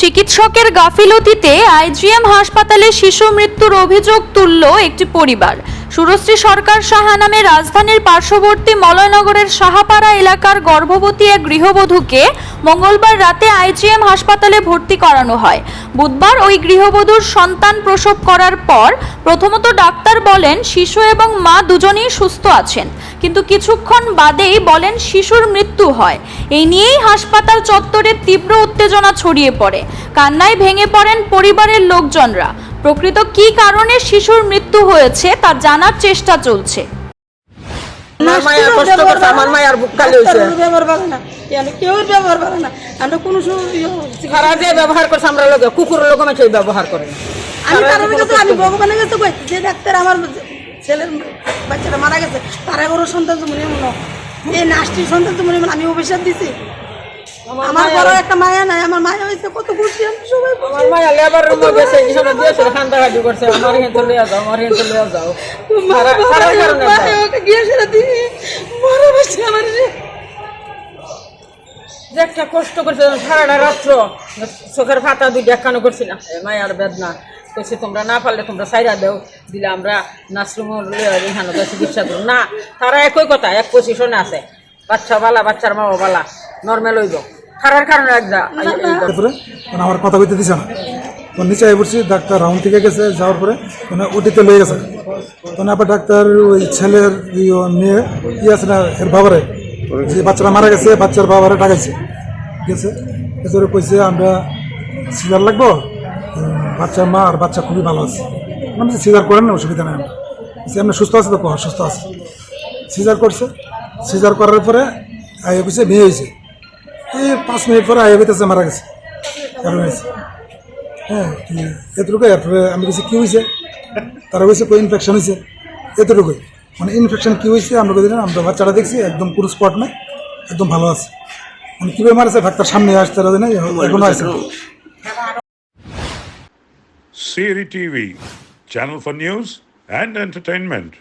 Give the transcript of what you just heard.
চিকিৎসকের গাফিলতিতে আইজিএম হাসপাতালে শিশু মৃত্যুর অভিযোগ তুলল একটি পরিবার। সুরশ্রী সরকার সাহা নামে রাজধানীর পার্শ্ববর্তী মলয়নগরের সাহাপাড়া এলাকার গর্ভবতী এক গৃহবধূকে মঙ্গলবার রাতে আইজিএম হাসপাতালে ভর্তি করানো হয়। বুধবার ওই গৃহবধূর সন্তান প্রসব করার পর প্রথমত ডাক্তার বলেন শিশু এবং মা দুজনেই সুস্থ আছেন, কিন্তু কিছুক্ষণ বাদেই বলেন শিশুর মৃত্যু হয়। এই নিয়েই হাসপাতাল চত্বরে তীব্র উত্তেজনা ছড়িয়ে পড়ে। কান্নায় ভেঙে পড়েন পরিবারের লোকজনরা। প্রকৃত কী কারণে শিশুর মৃত্যু হয়েছে তা জানার চেষ্টা চলছে। আমার মায়ের বুক খালি হয়েছে। ব্যবহার করছে আমরা লোক কুকুরের লোক আমি ব্যবহার করে আমি ভগবানের কাছে কইছি যে ডাক্তার আমার ছেলের বাচ্চাটা মারা গেছে তার 11 সন্তান তো মনে মনে এই নাস্তির সন্তান তো মনে মনে আমি অভিশাপ দিছি। আমার বড় একটা মায়া নাই, আমার মায়া হয়েছে কত খুশি আমি সবাই। আমার মায়া লেবার রুমে গেছে ইসনে দিয়েছে খান্দাগাজি করছে আমার হেন চলে যাও আমার হেন চলে যাও সারা কারণে ওকে গিয়েছিল দিদি মরে বসে আমার যে একটা কষ্ট করছে সারাটা রাত্র চোখের ফাতা দুই দেখানো করছি না মায়ার বেদনা কইছে তোমরা না পারলে তোমরা সাইরা দেও দিলে আমরা নাসরুমুল রিহানো চিকিৎসা করো না। তারা একই কথা এক পজিশনে আছে, বাচ্চা বালা বাচ্চার মা বালা নর্মাল হইব খারার কারণে আমার কথা বলতে দিছে না। তখন নিচে পড়ছি, ডাক্তার রাউন্ড থেকে গেছে, যাওয়ার পরে ওটিতে লয়ে গেছে। তখন আবার ডাক্তার ওই ছেলের মেয়ে আছে না এর বাবারে যে বাচ্চারা মারা গেছে বাচ্চার বাবারে ডাকাইছে গেছে এছাড়া কইছে আমরা সিজার লাগবো, বাচ্চার মা আর বাচ্চা খুবই ভালো আছে, মানে সিজার করেন না অসুবিধা নেই, আমরা সুস্থ আছে তো সুস্থ আছে। সিজার করছে, সিজার করার পরে আইয়া কইছে মেয়ে হয়েছে, এই 5 মিনিট পরে আইয়া হইতেছে মারা গেছে কারণ হয়েছে। হ্যাঁ এতটুকু। এরপরে আমি বলছি কী হয়েছে, তারা বলছে কই ইনফেকশন হয়েছে, এতটুকুই। মানে ইনফেকশন কী হয়েছে আমরা বলি না, আমরা বাচ্চাটা দেখছি একদম পুরো স্পট নাই, একদম ভালো আছে। মানে কীভাবে মারেছে ডাক্তার সামনে আসতে না এখনো আছে। Siri TV, channel for news and entertainment.